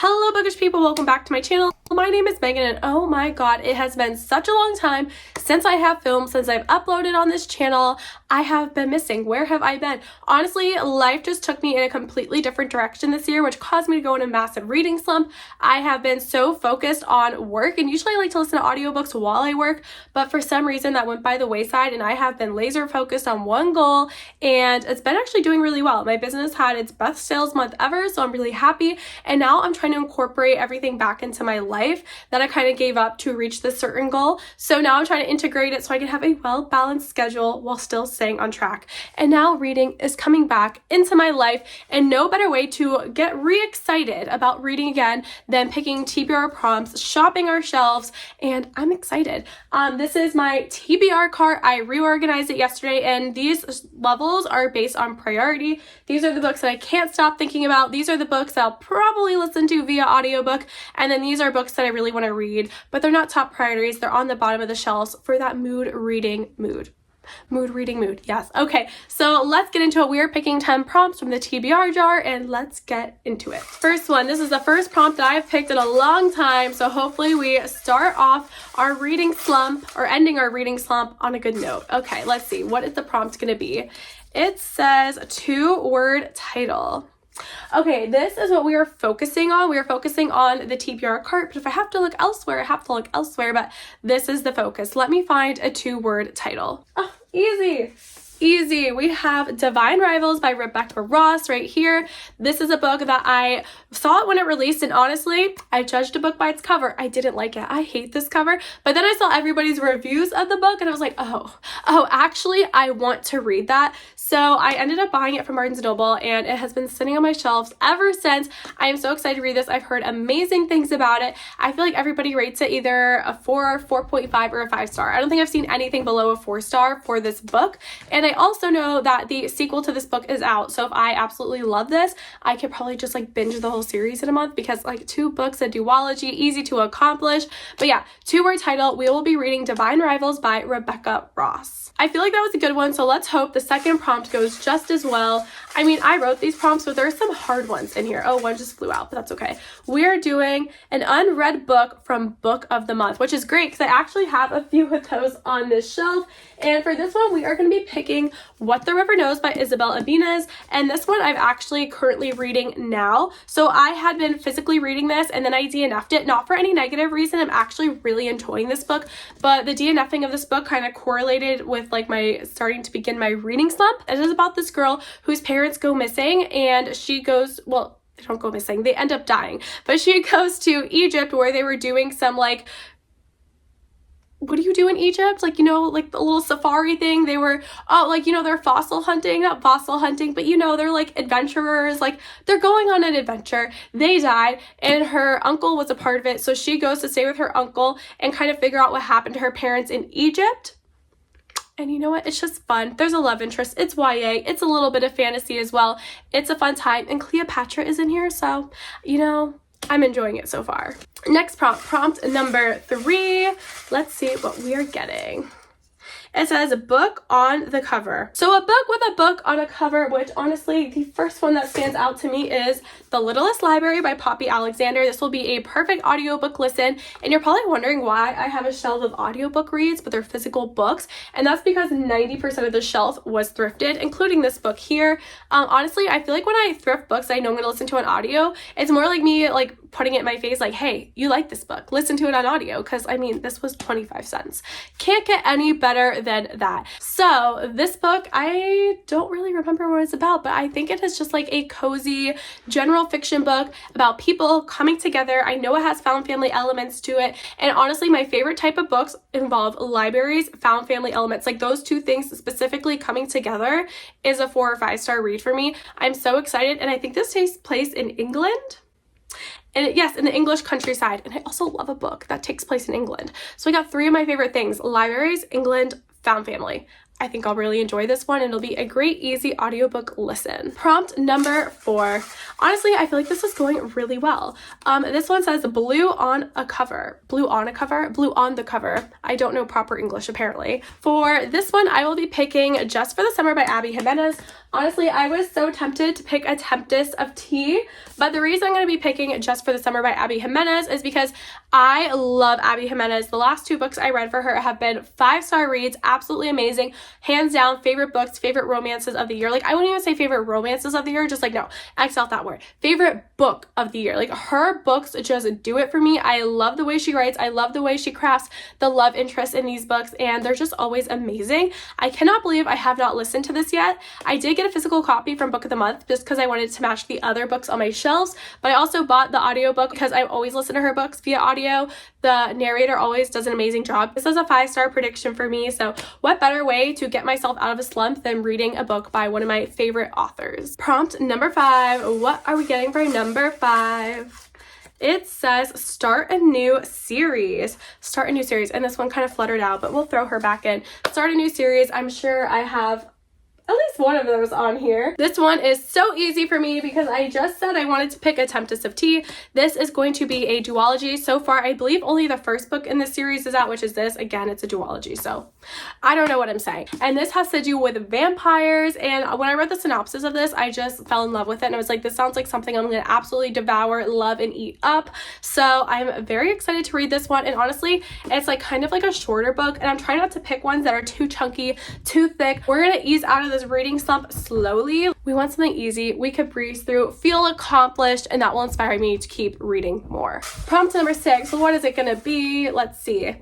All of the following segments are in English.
Hello bookish people, welcome back to my channel. My name is Megan and oh my god, it has been such a long time since I have filmed, since I've uploaded on this channel. I have been missing. Where have I been? Honestly, life just took me in a completely different direction this year, which caused me to go in a massive reading slump. I have been so focused on work, and usually I like to listen to audiobooks while I work, but for some reason that went by the wayside and I have been laser focused on one goal, and it's been actually doing really well. My business had its best sales month ever, so I'm really happy, and now I'm trying to incorporate everything back into my life that I kind of gave up to reach this certain goal. So now I'm trying to integrate it so I can have a well-balanced schedule while still staying on track. And now reading is coming back into my life, and no better way to get re-excited about reading again than picking TBR prompts, shopping our shelves, and I'm excited. This is my TBR cart. I reorganized it yesterday, and these levels are based on priority. These are the books that I can't stop thinking about. These are the books that I'll probably listen to via audiobook, and then these are books that I really want to read, but they're not top priorities. They're on the bottom of the shelves for that mood reading mood. Yes. Okay, so let's get into it. We are picking 10 prompts from the TBR jar, and let's get into it. First one, this is the first prompt that I've picked in a long time, so hopefully we start off our reading slump, or ending our reading slump, on a good note. Okay, let's see. What is the prompt going to be? It says 2-word title. Okay, this is what we are focusing on. We are focusing on the TBR cart, but if I have to look elsewhere, I have to look elsewhere, but this is the focus. Let me find a 2-word title. Oh, easy. We have Divine Rivals by Rebecca Ross right here. This is a book that I saw it when it released, and honestly, I judged a book by its cover. I didn't like it. I hate this cover. But then I saw everybody's reviews of the book, and I was like, oh, actually, I want to read that. So I ended up buying it from Barnes & Noble, and it has been sitting on my shelves ever since. I am so excited to read this. I've heard amazing things about it. I feel like everybody rates it either a 4, 4.5, or a 5-star. I don't think I've seen anything below a 4-star for this book. And I also know that the sequel to this book is out, so if I absolutely love this, I could probably just like binge the whole series in a month, because like 2 books, a duology, easy to accomplish. But yeah, 2-word title. We will be reading Divine Rivals by Rebecca Ross. I feel like that was a good one, so let's hope the second prompt goes just as well. I mean, I wrote these prompts, but there are some hard ones in here. Oh, one just flew out, but that's okay. We are doing an unread book from Book of the Month, which is great because I actually have a few of those on this shelf. And for this one, we are going to be picking What the River Knows by Isabel Abinez. And this one I'm actually currently reading now. So I had been physically reading this, and then I DNF'd it, not for any negative reason. I'm actually really enjoying this book, but the DNFing of this book kind of correlated with like my starting to begin my reading slump. It is about this girl whose parents go missing, and she goes, well, they don't go missing, they end up dying, but she goes to Egypt where they were doing some like, what do you do in Egypt? Like, you know, like the little safari thing. They were, like, you know, they're fossil hunting, not fossil hunting, but you know, they're like adventurers, like they're going on an adventure. They died, and her uncle was a part of it. So she goes to stay with her uncle and kind of figure out what happened to her parents in Egypt. And you know what? It's just fun. There's a love interest. It's YA. It's a little bit of fantasy as well. It's a fun time. And Cleopatra is in here, so, you know, I'm enjoying it so far. Next prompt number 3. Let's see what we are getting. It says a book on the cover. So a book with a book on a cover, which honestly, the first one that stands out to me is The Littlest Library by Poppy Alexander. This will be a perfect audiobook listen, and you're probably wondering why I have a shelf of audiobook reads, but they're physical books, and that's because 90% of the shelf was thrifted, including this book here. Honestly, I feel like when I thrift books I know I'm going to listen to on audio, it's more like me like putting it in my face like, hey, you like this book, listen to it on audio, because I mean, this was 25 cents. Can't get any better than that. So this book, I don't really remember what it's about, but I think it is just like a cozy general fiction book about people coming together. I know it has found family elements to it, and honestly, my favorite type of books involve libraries, found family elements. Like those two things specifically coming together is a 4 or 5-star read for me. I'm so excited, and I think this takes place in England. And yes, in the English countryside. And I also love a book that takes place in England. So I got 3 of my favorite things: libraries, England, found family. I think I'll really enjoy this one, and it'll be a great, easy audiobook listen. Prompt number 4. Honestly, I feel like this is going really well. This one says blue on a cover. Blue on a cover? Blue on the cover. I don't know proper English, apparently. For this one, I will be picking Just for the Summer by Abby Jimenez. Honestly, I was so tempted to pick A Tempest of Tea, but the reason I'm going to be picking Just for the Summer by Abby Jimenez is because I love Abby Jimenez. The last 2 books I read for her have been 5-star reads, absolutely amazing, hands down, favorite books, favorite romances of the year. Like, I wouldn't even say favorite romances of the year, just like, no, X out that word. Favorite book of the year. Like, her books just do it for me. I love the way she writes. I love the way she crafts the love interest in these books, and they're just always amazing. I cannot believe I have not listened to this yet. I did get a physical copy from Book of the Month just because I wanted to match the other books on my shelves, but I also bought the audiobook because I always listen to her books via audio. The narrator always does an amazing job. This is a 5-star prediction for me, so what better way to get myself out of a slump than reading a book by one of my favorite authors. Prompt number 5. What are we getting for number 5? It says start a new series. Start a new series. And this one kind of fluttered out, but we'll throw her back in. Start a new series. I'm sure I have at least one of those on here. This one is so easy for me because I just said I wanted to pick A Tempest of Tea. This is going to be a duology. So far, I believe only the first book in the series is out, which is this. Again, it's a duology, so I don't know what I'm saying. And this has to do with vampires, and when I read the synopsis of this, I just fell in love with it, and I was like, this sounds like something I'm going to absolutely devour, love, and eat up. So I'm very excited to read this one, and honestly, it's like kind of like a shorter book, and I'm trying not to pick ones that are too chunky, too thick. We're going to ease out of this reading slump slowly. We want something easy we could breeze through, feel accomplished, and that will inspire me to keep reading more. Prompt number 6. What is it going to be? Let's see.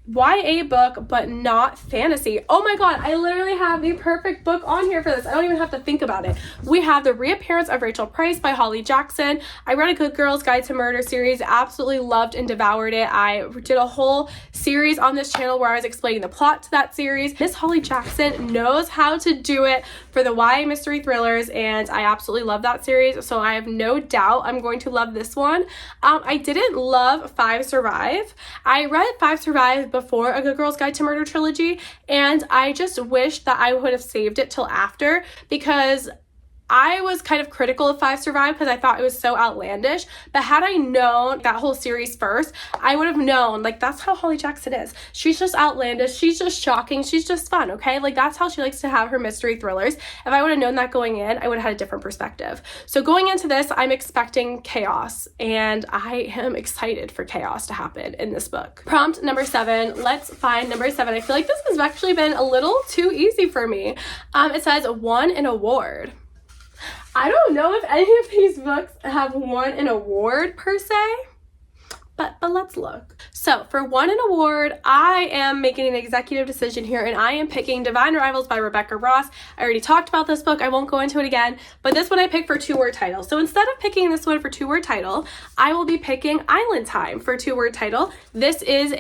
YA book, but not fantasy. Oh my god, I literally have the perfect book on here for this. I don't even have to think about it. We have The Reappearance of Rachel Price by Holly Jackson. I read a Good Girl's Guide to Murder series, absolutely loved and devoured it. I did a whole series on this channel where I was explaining the plot to that series. Miss Holly Jackson knows how to do it for the YA mystery thrillers, and I absolutely love that series, so I have no doubt I'm going to love this one. I didn't love 5 Survive. I read 5 Survive before A Good Girl's Guide to Murder trilogy, and I just wish that I would have saved it till after, because I was kind of critical of 5 Survive because I thought it was so outlandish, but had I known that whole series first, I would have known, like, that's how Holly Jackson is. She's just outlandish, she's just shocking, she's just fun, okay? Like, that's how she likes to have her mystery thrillers. If I would have known that going in, I would have had a different perspective. So going into this, I'm expecting chaos, and I am excited for chaos to happen in this book. Prompt number 7. Let's find number 7. I feel like this has actually been a little too easy for me. It says won an award. I don't know if any of these books have won an award per se, but let's look. So for won an award, I am making an executive decision here, and I am picking Divine Rivals by Rebecca Ross. I already talked about this book. I won't go into it again, but this one I picked for 2-word title. So instead of picking this one for 2-word title, I will be picking Island Time for 2-word title. This is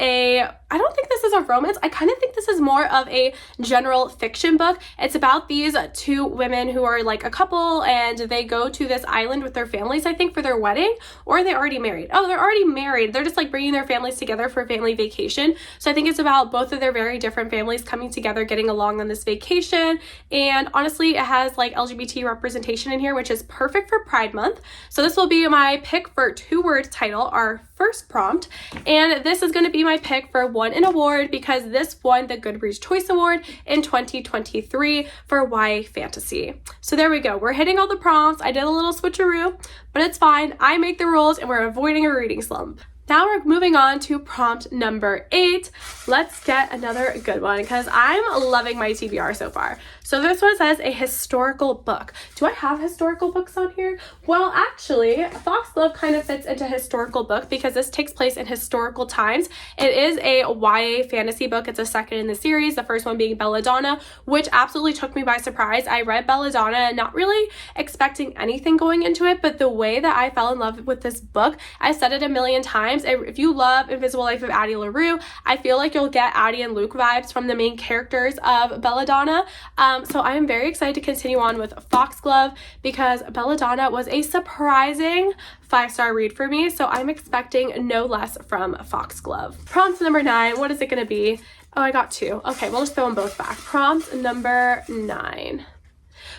I don't think this is a romance. I kind of think this is more of a general fiction book. It's about these 2 women who are like a couple, and they go to this island with their families, I think, for their wedding, or are they already married? Oh, they're already married. They're just like bringing their families together for a family vacation. So I think it's about both of their very different families coming together, getting along on this vacation. And honestly, it has like LGBT representation in here, which is perfect for Pride Month. So this will be my pick for 2-word title, our first prompt. And this is going to be my pick for won an award because this won the Goodreads Choice Award in 2023 for YA fantasy. So there we go. We're hitting all the prompts. I did a little switcheroo, but it's fine. I make the rules, and we're avoiding a reading slump. Now we're moving on to prompt number 8. Let's get another good one because I'm loving my TBR so far. So this one says a historical book. Do I have historical books on here? Well, actually, Foxglove kind of fits into historical book because this takes place in historical times. It is a YA fantasy book. It's a second in the series, the first one being Belladonna, which absolutely took me by surprise. I read Belladonna not really expecting anything going into it, but the way that I fell in love with this book, I've said it a million times. If you love Invisible Life of Addie LaRue, I feel like you'll get Addie and Luke vibes from the main characters of Belladonna. So I am very excited to continue on with Foxglove because Belladonna was a surprising 5-star read for me. So I'm expecting no less from Foxglove. Prompt number 9, what is it going to be? Oh, I got 2. Okay, we'll just throw them both back. Prompt number 9.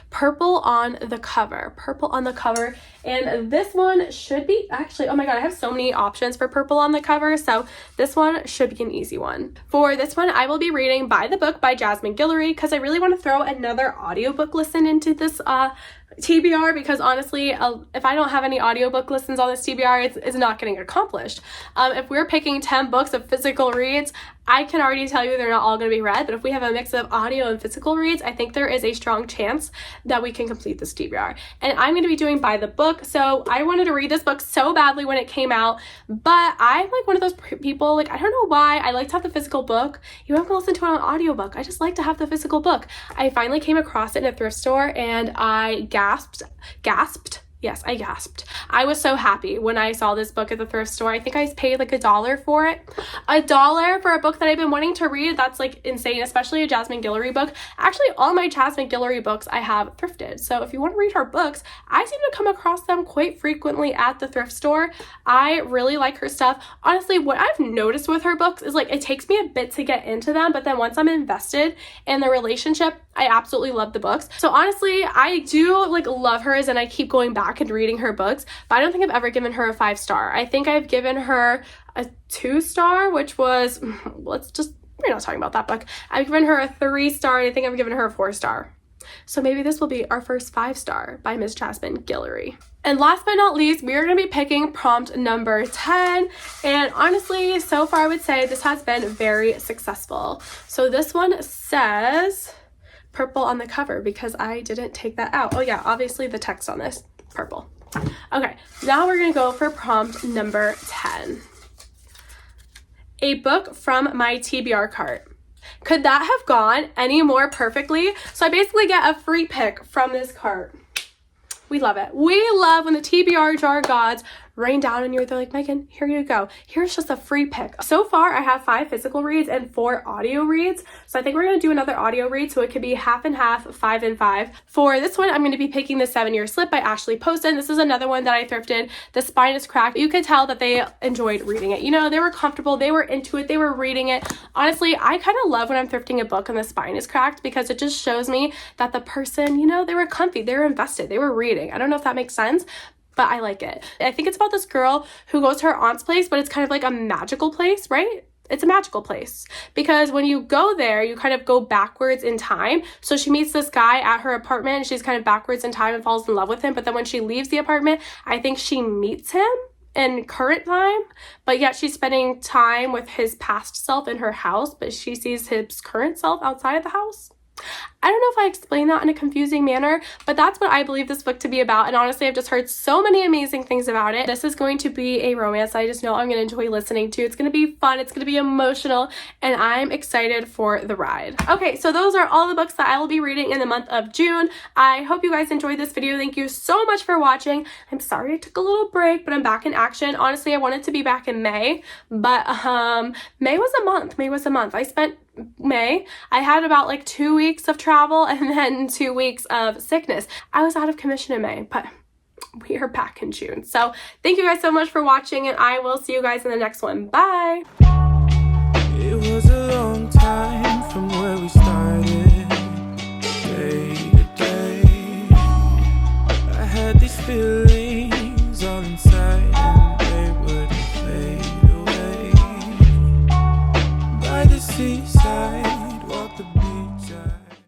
Purple on the cover. Purple on the cover. And this one should be, actually, oh my god, I have so many options for purple on the cover, so this one should be an easy one. For this one, I will be reading By the Book by Jasmine Guillory because I really want to throw another audiobook listen into this TBR, because honestly, if I don't have any audiobook listens on this TBR, it's not getting accomplished. If we're picking 10 books of physical reads, I can already tell you they're not all going to be read, but if we have a mix of audio and physical reads, I think there is a strong chance that we can complete this TBR. And I'm going to be doing By the Book, so I wanted to read this book so badly when it came out, but I'm like one of those people, like, I don't know why, I like to have the physical book. You don't have to listen to it on audiobook. I just like to have the physical book. I finally came across it in a thrift store, and I gasped. Yes, I gasped. I was so happy when I saw this book at the thrift store. I think I paid like $1 for it. $1 for a book that I've been wanting to read. That's like insane, especially a Jasmine Guillory book. Actually, all my Jasmine Guillory books I have thrifted. So if you want to read her books, I seem to come across them quite frequently at the thrift store. I really like her stuff. Honestly, what I've noticed with her books is like it takes me a bit to get into them, but then once I'm invested in the relationship, I absolutely love the books. So honestly, I do like love hers, and I keep going back and reading her books, but I don't think I've ever given her a 5-star. I think I've given her a 2-star, which was, we're not talking about that book. I've given her a 3-star, and I think I've given her a 4-star. So maybe this will be our first 5-star by Miss Jasmine Guillory. And last but not least, we are going to be picking prompt number 10. And honestly, so far I would say this has been very successful. So this one says purple on the cover because I didn't take that out. Oh yeah, obviously the text on this, purple. Okay, now we're going to go for prompt number 10. A book from my TBR cart. Could that have gone any more perfectly? So I basically get a free pick from this cart. We love it. We love when the TBR jar gods rain down on you. They're like, Megan, here you go. Here's just a free pick. So far, I have 5 physical reads and 4 audio reads. So I think we're going to do another audio read. So it could be half and half, 5 and 5. For this one, I'm going to be picking The 7-Year Slip by Ashley Poston. This is another one that I thrifted. The spine is cracked. You could tell that they enjoyed reading it. You know, they were comfortable. They were into it. They were reading it. Honestly, I kind of love when I'm thrifting a book and the spine is cracked because it just shows me that the person, you know, they were comfy. They were invested. They were reading. I don't know if that makes sense, but I like it. I think it's about this girl who goes to her aunt's place, but it's kind of like a magical place, right? It's a magical place because when you go there, you kind of go backwards in time. So she meets this guy at her apartment and she's kind of backwards in time and falls in love with him. But then when she leaves the apartment, I think she meets him in current time, but yet she's spending time with his past self in her house, but she sees his current self outside of the house. I don't know if I explained that in a confusing manner, but that's what I believe this book to be about. And honestly, I've just heard so many amazing things about it. This is going to be a romance I just know I'm going to enjoy listening to. It's going to be fun. It's going to be emotional, and I'm excited for the ride. Okay, so those are all the books that I will be reading in the month of June. I hope you guys enjoyed this video. Thank you so much for watching. I'm sorry I took a little break, but I'm back in action. Honestly, I wanted to be back in May, but May was a month. May was a month. I spent May. I had about like 2 weeks of travel and then 2 weeks of sickness. I was out of commission in May, but we are back in June. So thank you guys so much for watching, and I will see you guys in the next one. Bye.